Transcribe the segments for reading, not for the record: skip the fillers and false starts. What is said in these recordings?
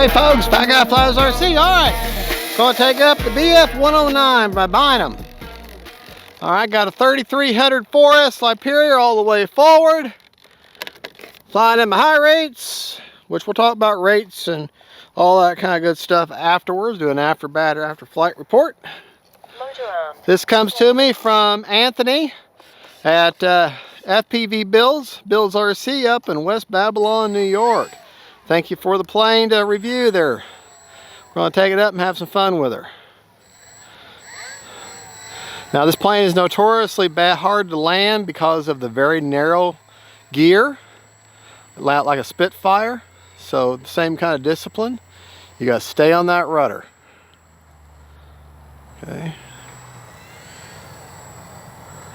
Hey folks, Fat Guy Flies RC. Alright, going to take up the BF109 by DYNAM. Alright, got a 3300 4S Superior all the way forward. Flying in my high rates, which we'll talk about rates and all that kind of good stuff afterwards. Do an after battery, after flight report. This comes to me from Anthony at FPV Bills RC up in West Babylon, New York. Thank you for the plane to review there. We're going to take it up and have some fun with her. Now this plane is notoriously hard to land because of the very narrow gear, like a Spitfire. So the same kind of discipline. You got to stay on that rudder. Okay.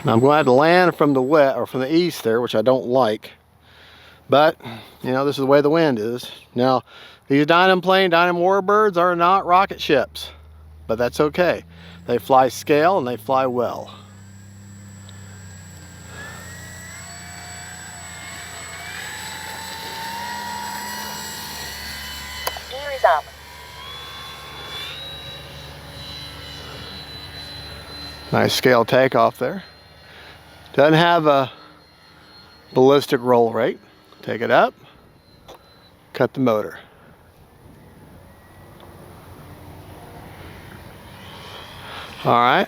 Now I'm going to have to land from the west or from the east there, which I don't like. But, you know, this is the way the wind is. Now, these DYNAM Warbirds are not rocket ships. But that's okay. They fly scale and they fly well. Gear is up. Nice scale takeoff there. Doesn't have a ballistic roll rate. Take it up, cut the motor. All right,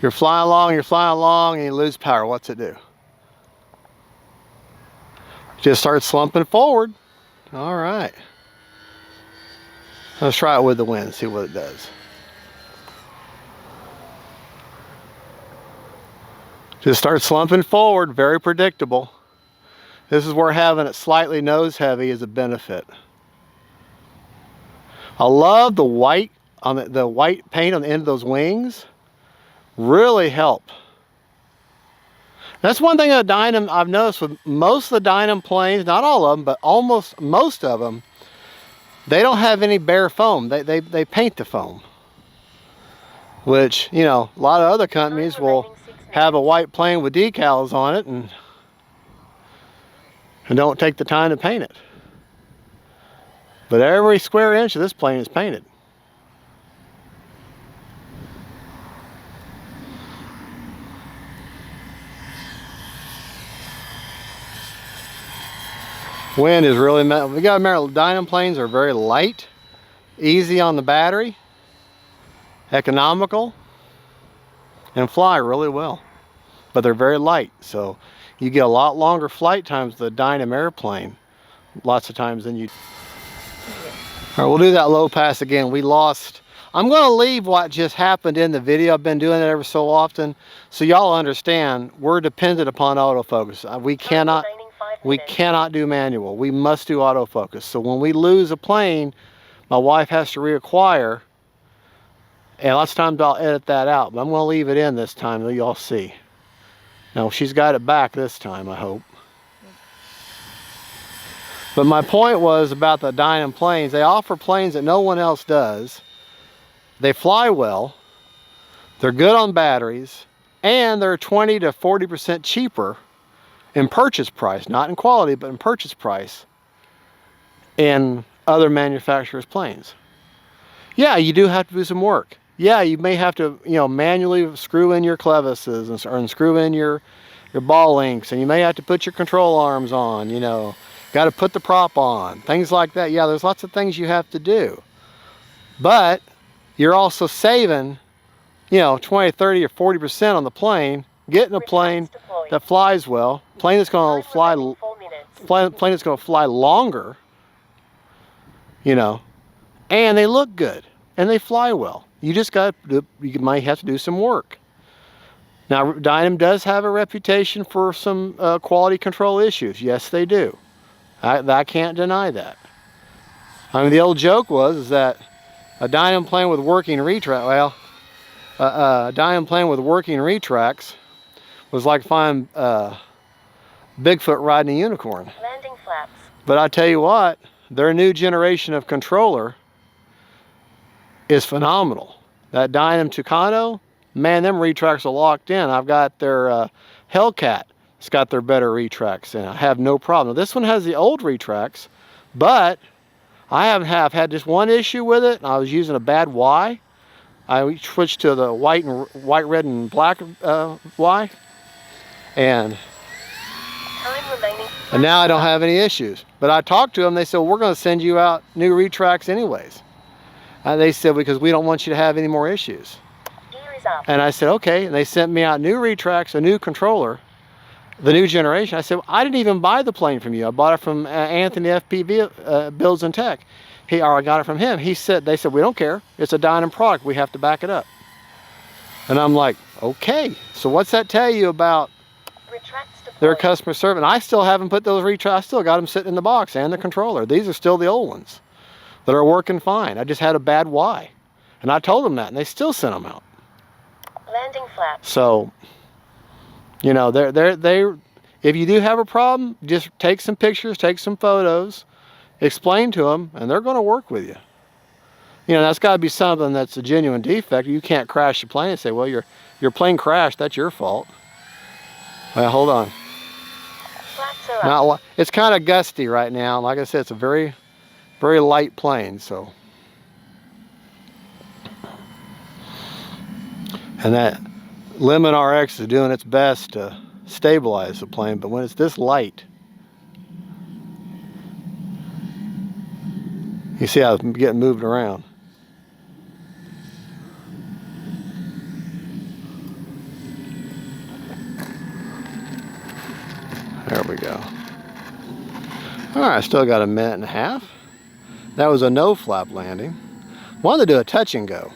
you're flying along, and you lose power. What's it do? Just start slumping forward. All right. Let's try it with the wind, see what it does. Just start slumping forward, very predictable. This is where having it slightly nose heavy is a benefit. I love the white on the white paint on the end of those wings. Really help. That's one thing at DYNAM I've noticed with most of the DYNAM planes, not all of them, but almost most of them, they don't have any bare foam. They paint the foam. Which, you know, a lot of other companies will have a white plane with decals on it and don't take the time to paint it. But every square inch of this plane is painted. Wind is really, we got to remember DYNAM planes are very light, easy on the battery, economical, and fly really well. But they're very light, so you get a lot longer flight times with the DYNAM airplane, lots of times than you. All right, we'll do that low pass again. We lost. I'm going to leave what just happened in the video. I've been doing it ever so often, so y'all understand we're dependent upon autofocus. We cannot do manual. We must do autofocus. So when we lose a plane, my wife has to reacquire, and lots of times I'll edit that out. But I'm going to leave it in this time, that y'all see. Now she's got it back this time, I hope. But my point was about the DYNAM planes. They offer planes that no one else does. They fly well. They're good on batteries. And they're 20 to 40% cheaper in purchase price. Not in quality, but in purchase price in other manufacturers' planes. Yeah, you do have to do some work. Yeah, you may have to, you know, manually screw in your clevises and screw in your ball links, and you may have to put your control arms on, you know, got to put the prop on, things like that. Yeah, there's lots of things you have to do. But you're also saving, you know, 20, 30, or 40% on the plane, getting a plane that flies well, plane that's going to fly longer, you know, and they look good and they fly well. You just got to, you might have to do some work. Now, DYNAM does have a reputation for some quality control issues. Yes, they do. I can't deny that. I mean, the old joke was that a DYNAM plane with working retract, well, a DYNAM plane with working retracts was like finding Bigfoot riding a unicorn. Landing flaps. But I tell you what, their new generation of controller is phenomenal. That DYNAM Tucano, man, them retracts are locked in. I've got their Hellcat. It's got their better retracts in. I have no problem. This one has the old retracts, but I haven't had just one issue with it. I was using a bad Y. I switched to the white, red, and black Y, and now I don't have any issues. But I talked to them. They said, well, we're going to send you out new retracts anyways. And they said, because we don't want you to have any more issues. And I said, okay. And they sent me out new retracts, a new controller, the new generation. I said, well, I didn't even buy the plane from you. I bought it from Anthony FPV Builds and Tech. I got it from him. They said, we don't care. It's a DYNAM product. We have to back it up. And I'm like, okay. So what's that tell you about their customer service? And I still haven't put those retracts. I still got them sitting in the box and the controller. These are still the old ones that are working fine. I just had a bad Y. And I told them that, and they still sent them out. Landing flaps. So, you know, if you do have a problem, just take some pictures, take some photos, explain to them, and they're going to work with you. You know, that's got to be something that's a genuine defect. You can't crash your plane and say, well, your plane crashed, that's your fault. Well, hold on. Flaps are up. It's kind of gusty right now. Like I said, it's a very, very light plane, so. And that Lemon RX is doing its best to stabilize the plane, but when it's this light, you see how it's getting moved around. There we go. All right, still got a minute and a half. That was a no flap landing. Wanted to do a touch and go.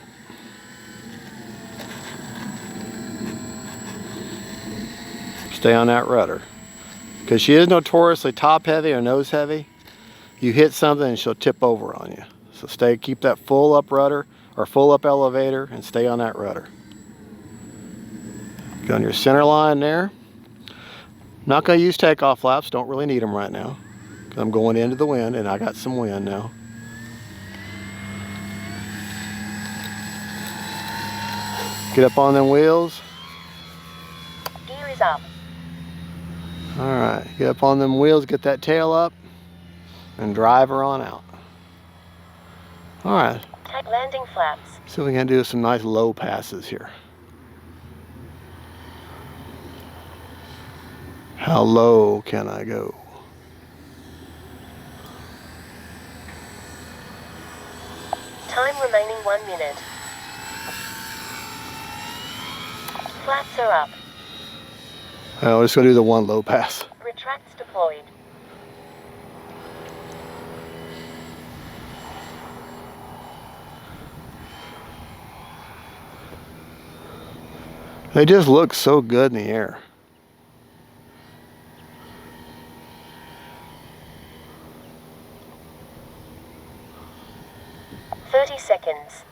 Stay on that rudder, because she is notoriously top heavy or nose heavy. You hit something and she'll tip over on you. So keep that full up rudder or full up elevator and stay on that rudder. Get on your center line there. Not going to use takeoff flaps, don't really need them right now, because I'm going into the wind and I got some wind now. Get up on them wheels. Gear is up. Alright, get up on them wheels, get that tail up, and drive her on out. Alright. Landing flaps. So we can do some nice low passes here. How low can I go? Time remaining 1 minute. Flaps are up. We're just going to do the one low pass. Retracts deployed. They just look so good in the air. Seconds.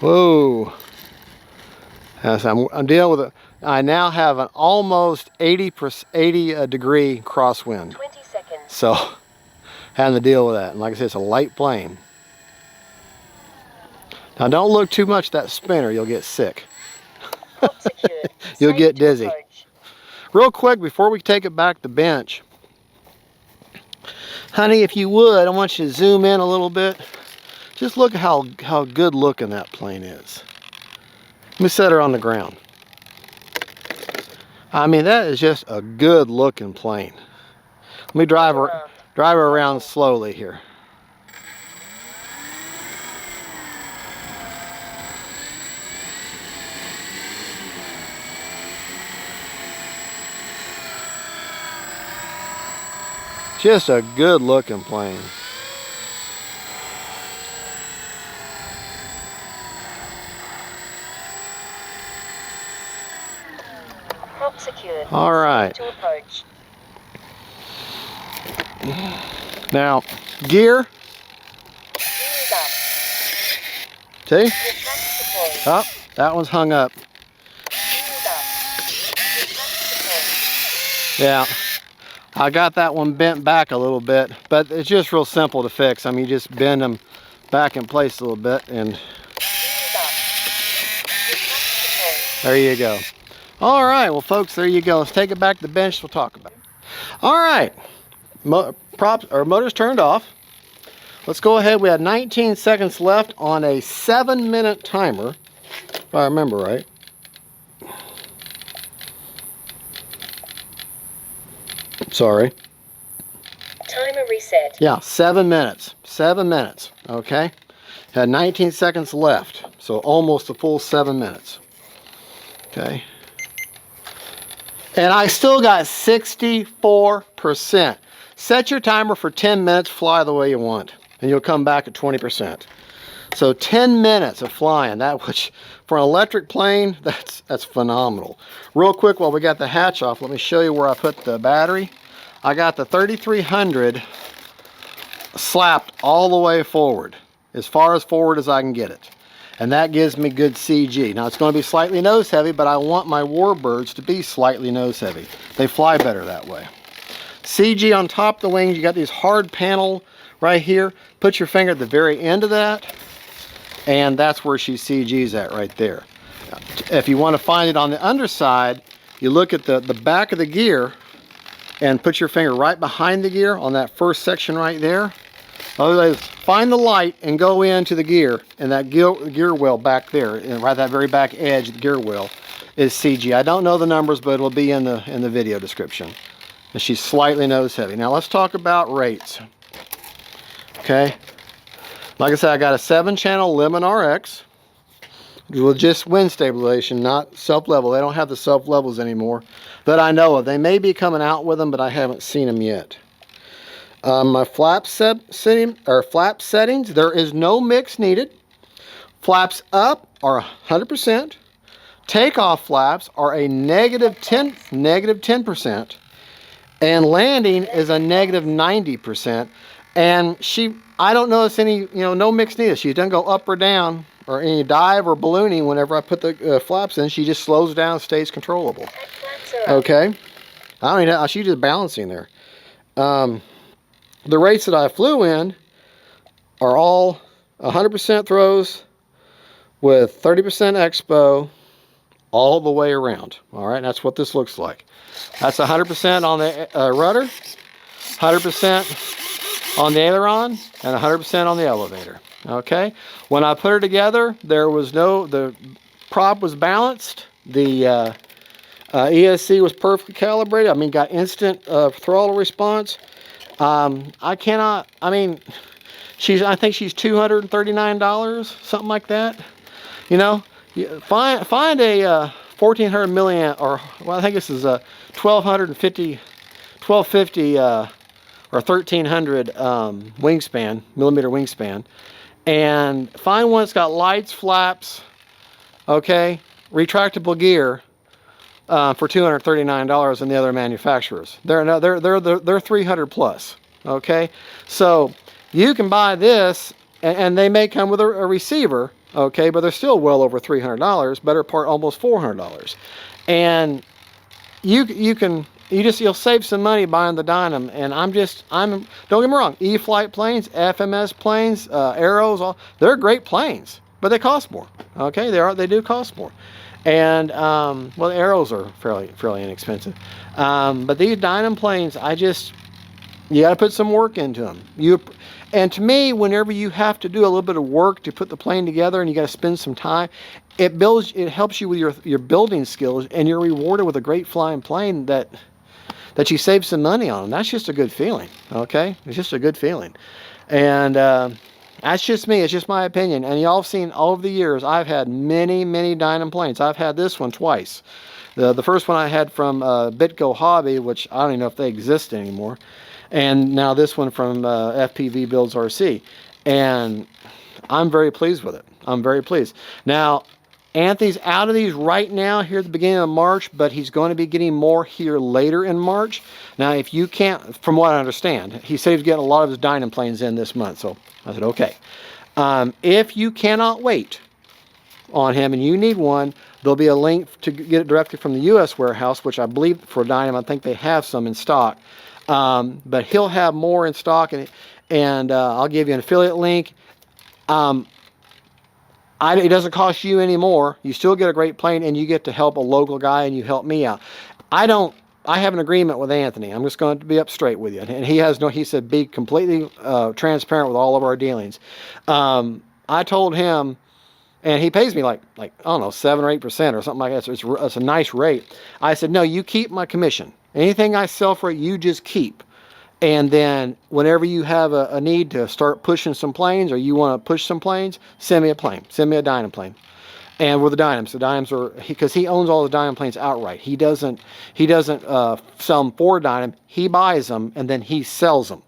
Whoa. Yes, I'm dealing with it. I now have an almost 80 degree crosswind. 20 seconds. So, having to deal with that. And like I said, it's a light plane. Now don't look too much at that spinner, you'll get sick. You'll get dizzy. Real quick, before we take it back to bench, honey, if you would, I want you to zoom in a little bit. Just look at how good looking that plane is. Let me set her on the ground. I mean, that is just a good looking plane. Let me drive her around slowly here. Just a good looking plane. Prop secured. All right. To approach. Now, gear. Gear is up. See? Retracts deployed. Oh, that one's hung up. Gear is up. Retracts deployed. Yeah. I got that one bent back a little bit, but it's just real simple to fix. I mean, you just bend them back in place a little bit and... There you go. All right, well, folks, there you go. Let's take it back to the bench. We'll talk about it. All right, motor's turned off. Let's go ahead. We had 19 seconds left on a 7-minute timer, if I remember right. Sorry. Timer reset. Yeah, 7 minutes. 7 minutes. Okay. Had 19 seconds left, so almost a full 7 minutes. Okay. And I still got 64%. Set your timer for 10 minutes, fly the way you want, and you'll come back at 20%. So 10 minutes of flying, that which for an electric plane, that's phenomenal. Real quick, while we got the hatch off, let me show you where I put the battery. I got the 3300 slapped all the way forward, as far as forward as I can get it. And that gives me good CG. Now it's going to be slightly nose heavy, but I want my warbirds to be slightly nose heavy. They fly better that way. CG on top of the wings, you got these hard panel right here. Put your finger at the very end of that, and that's where she CG's at right there. If you want to find it on the underside, you look at the back of the gear and put your finger right behind the gear on that first section right there. Otherwise, find the light and go into the gear, and that gear wheel back there, and right at that very back edge, the gear wheel is CG. I don't know the numbers, but it'll be in the video description. And she's slightly nose heavy. Now let's talk about rates. Okay, like I said, I got a 7-channel Lemon RX with just wind stabilization, not self-level. They don't have the self-levels anymore that I know of. They may be coming out with them, but I haven't seen them yet. My flap settings, there is no mix needed. Flaps up are 100%. Takeoff flaps are a negative 10%. And landing is a negative 90%. And I don't notice any, no mix needed. She doesn't go up or down or any dive or ballooning whenever I put the flaps in. She just slows down, stays controllable. Okay. I mean, she's just balancing there. The rates that I flew in are all 100% throws with 30% expo all the way around. All right, and that's what this looks like. That's 100% on the rudder, 100% on the aileron, and 100% on the elevator. Okay, when I put her together, the prop was balanced. The ESC was perfectly calibrated. I mean, got instant throttle response. I mean, I think she's $239, something like that. Find a 1400 milliamp, or well, I think this is a 1250 or 1300 millimeter wingspan, and find one that's got lights, flaps, okay, retractable gear. For $239 in the other manufacturers. They're 300 plus. Okay, so you can buy this, and they may come with a receiver. Okay, but they're still well over $300. Better part, almost $400. And you'll save some money buying the DYNAM. And don't get me wrong, E-flight planes, FMS planes, Arrows, they're great planes, but they cost more. Okay, they do cost more. And well, the Arrows are fairly inexpensive, but these DYNAM planes, you got to put some work into them. And to me, whenever you have to do a little bit of work to put the plane together, and you got to spend some time, it helps you with your building skills, and you're rewarded with a great flying plane that you save some money on. That's just a good feeling. Okay, it's just a good feeling, and that's just me. It's just my opinion. And y'all have seen over the years, I've had many DYNAM planes. I've had this one twice. The first one I had from Bitco Hobby, which I don't even know if they exist anymore. And now this one from FPV Builds RC. And I'm very pleased with it. I'm very pleased. Now, Anthony's out of these right now here at the beginning of March, but he's going to be getting more here later in March. Now, if you can't, from what I understand, he said he's getting a lot of his DYNAM planes in this month. So I said, okay. If you cannot wait on him and you need one, there'll be a link to get it directly from the U.S. warehouse, which I believe for DYNAM, I think they have some in stock. But he'll have more in stock, and I'll give you an affiliate link. It doesn't cost you any more. You still get a great plane, and you get to help a local guy, and you help me out. I have an agreement with Anthony. I'm just going to be up straight with you. And he said, be completely transparent with all of our dealings. I told him, and he pays me like I don't know, 7 or 8% or something like that. So it's a nice rate. I said, no, you keep my commission. Anything I sell for you just keep. And then whenever you have a need to start pushing some planes, or you want to push some planes, send me a plane. Send me a DYNAM plane. And with the DYNAMs, are, because he owns all the DYNAM planes outright. He doesn't sell them for DYNAM. He buys them and then he sells them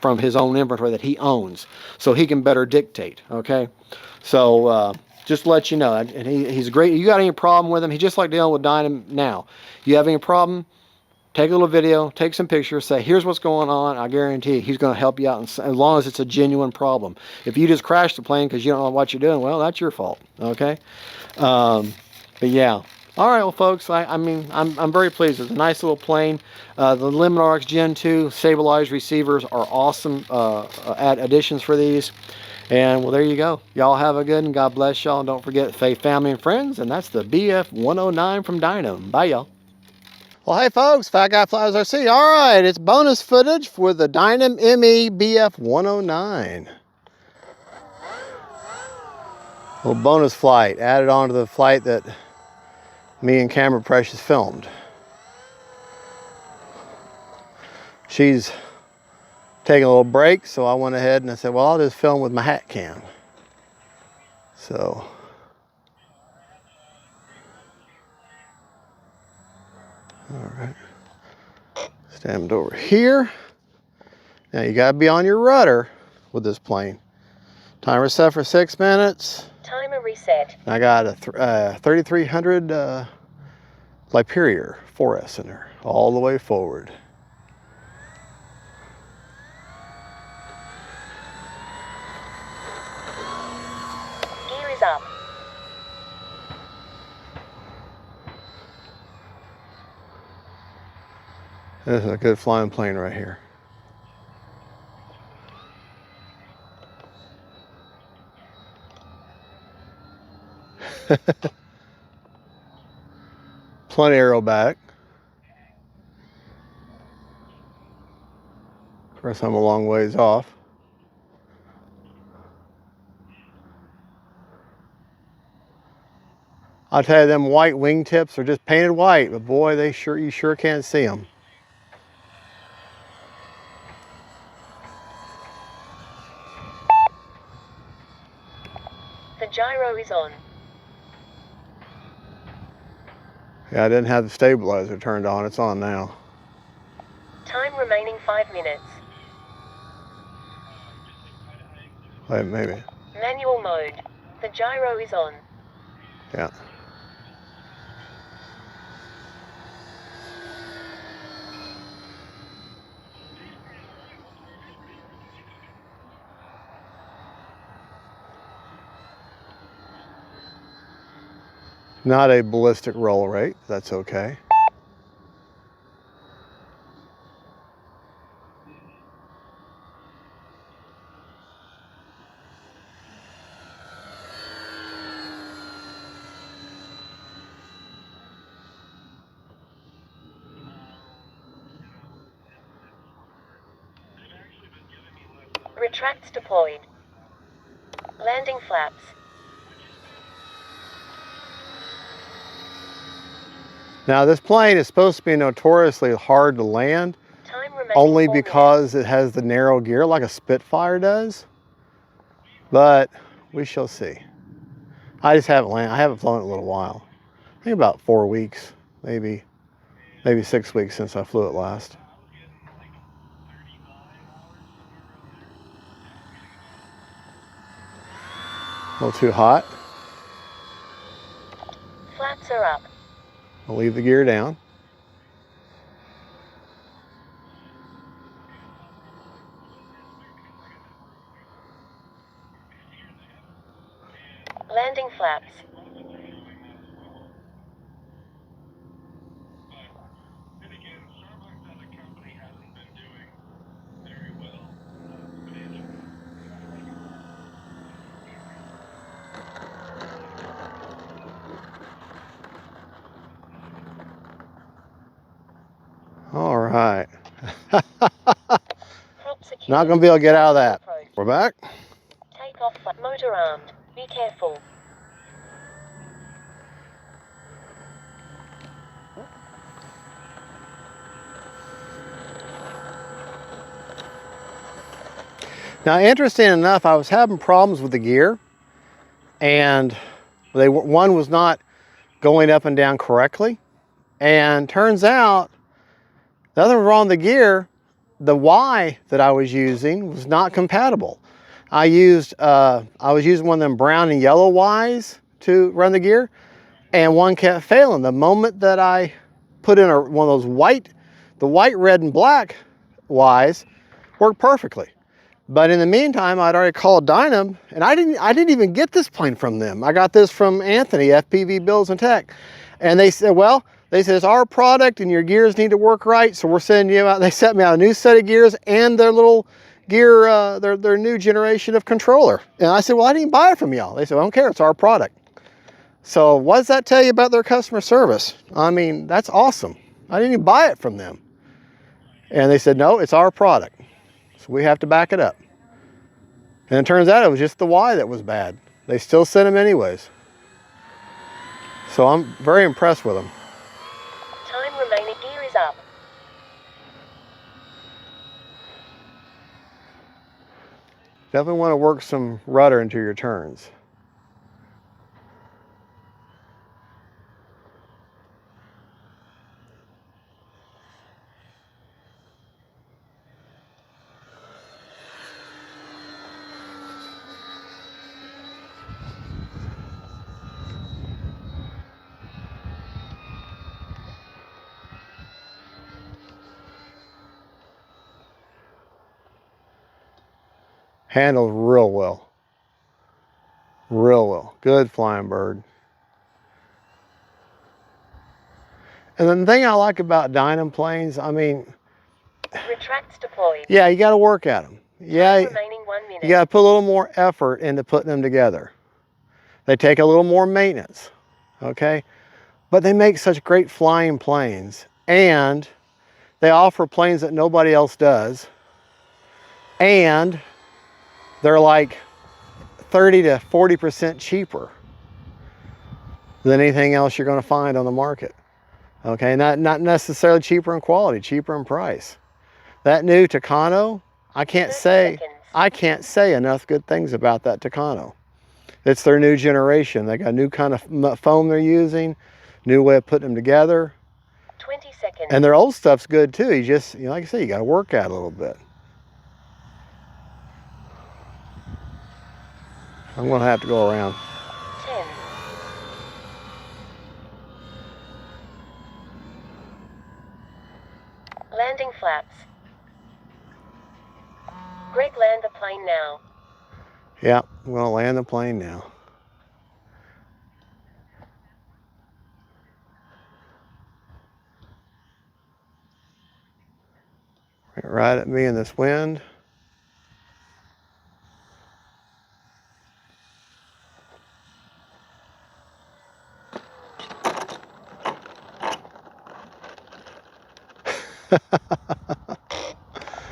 from his own inventory that he owns, so he can better dictate. Okay, so just to let you know, and he's great. You got any problem with him? He's just like dealing with DYNAM now. You have any problem? Take a little video, take some pictures, say, here's what's going on. I guarantee he's going to help you out, as long as it's a genuine problem. If you just crash the plane because you don't know what you're doing, well, that's your fault, okay? But yeah. All right, well, folks, I'm very pleased. It's a nice little plane. The Limitarx Gen 2 stabilized receivers are awesome additions for these. And, well, there you go. Y'all have a good one. God bless y'all. And don't forget, faith, family, and friends. And that's the BF109 from DYNAM. Bye, y'all. Well, hey folks, Fat Guy Flies RC. All right, it's bonus footage for the DYNAM ME BF109. Little bonus flight added on to the flight that me and Camera Precious filmed. She's taking a little break, so I went ahead and I said, well, I'll just film with my hat cam. So, all right. Stand over here. Now you gotta be on your rudder with this plane. Timer set for 6 minutes. Timer reset. I got a 3300 Superior 4S in there, all the way forward. Gear is up. This is a good flying plane right here. Plenty aerobatic. Of course, I'm a long ways off. I'll tell you, them white wingtips are just painted white, but boy, you sure can't see them. The gyro is on. Yeah, I didn't have the stabilizer turned on. It's on now. Time remaining 5 minutes. Wait, maybe. Manual mode. The gyro is on. Yeah. Not a ballistic roll rate. That's okay. Retracts deployed. Landing flaps. Now this plane is supposed to be notoriously hard to land, Time remaining only 4 because it has the narrow gear like a Spitfire does. But we shall see. I just haven't landed. I haven't flown it in a little while. I think about 4 weeks, maybe 6 weeks since I flew it last. A little too hot. Flaps are up. I'll leave the gear down. Landing flaps. Not going to be able to get out of that. We're back. Take off, motor armed. Be careful. Now, interesting enough, I was having problems with the gear, and one was not going up and down correctly, and turns out nothing was wrong with the gear. The Y that I was using was not compatible. I was using one of them brown and yellow Ys to run the gear, and one kept failing. The moment that I put in one of those the white, red, and black Ys worked perfectly. But in the meantime, I'd already called DYNAM, and I didn't even get this plane from them. I got this from Anthony, FPV Builds and Tech. And they said, well, it's our product and your gears need to work right, so we're sending you out. They sent me out a new set of gears and their little gear, their new generation of controller. And I said, well, I didn't buy it from y'all. They said, well, I don't care, it's our product. So what does that tell you about their customer service? I mean, that's awesome. I didn't even buy it from them. And they said, no, it's our product. So we have to back it up. And it turns out it was just the Y that was bad. They still sent them anyways. So I'm very impressed with them. Time remaining. Gear is up. Definitely want to work some rudder into your turns. Handles real well. Real well. Good flying bird. And then the thing I like about DYNAM planes, I mean, Retracts deployed. yeah, you got to work at them. Yeah, Remaining 1 minute. you got to put a little more effort into putting them together. They take a little more maintenance, okay? But they make such great flying planes, and they offer planes that nobody else does, and they're like 30 to 40% cheaper than anything else you're going to find on the market. Okay, not necessarily cheaper in quality, cheaper in price. That new Tucano, I can't say enough good things about that Tucano. It's their new generation. They got a new kind of foam they're using, new way of putting them together. 20 seconds. And their old stuff's good too. You just, like I say, you got to work at it a little bit. I'm going to have to go around. 10. Landing flaps. Greg, land the plane now. Yeah, I'm going to land the plane now. Right at me in this wind.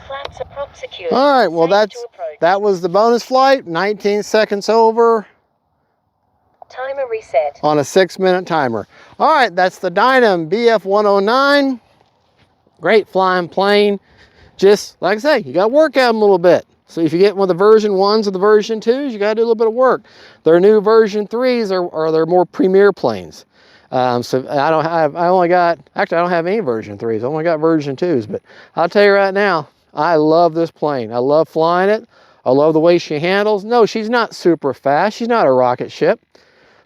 Flaps Approx secured. All right, well that was the bonus flight, 19 seconds over. Timer reset. On a 6-minute timer. All right, that's the DYNAM BF109. Great flying plane. Just like I say, you got to work at them a little bit. So if you get one of the version 1s or the version 2s, you got to do a little bit of work. Their new version 3s are their more premier planes. So I don't have any version 3s. I only got version 2s. But I'll tell you right now, I love this plane. I love flying it. I love the way she handles. No, she's not super fast. She's not a rocket ship.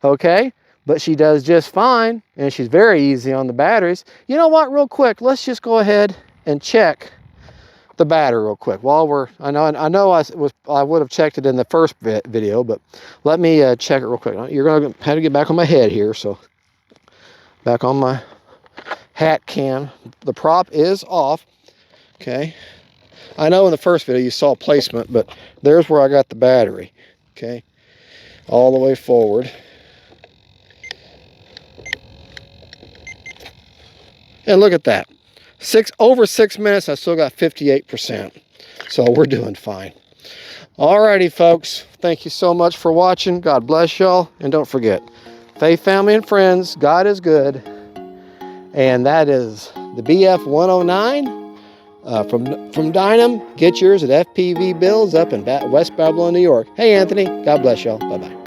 Okay, but she does just fine, and she's very easy on the batteries. You know what, real quick, let's just go ahead and check the battery real quick. While I would have checked it in the first video, but let me check it real quick. You're going to have to get back on my head here, so back on my hat cam. The prop is off, okay. I know in the first video you saw placement, but there's where I got the battery, okay, all the way forward. And look at that. over 6 minutes, I still got 58%. So we're doing fine. Alrighty, folks. Thank you so much for watching. God bless y'all. And don't forget, faith, family, and friends, God is good. And that is the BF109 from DYNAM. Get yours at FPV Builds up in West Babylon, New York. Hey, Anthony. God bless y'all. Bye-bye.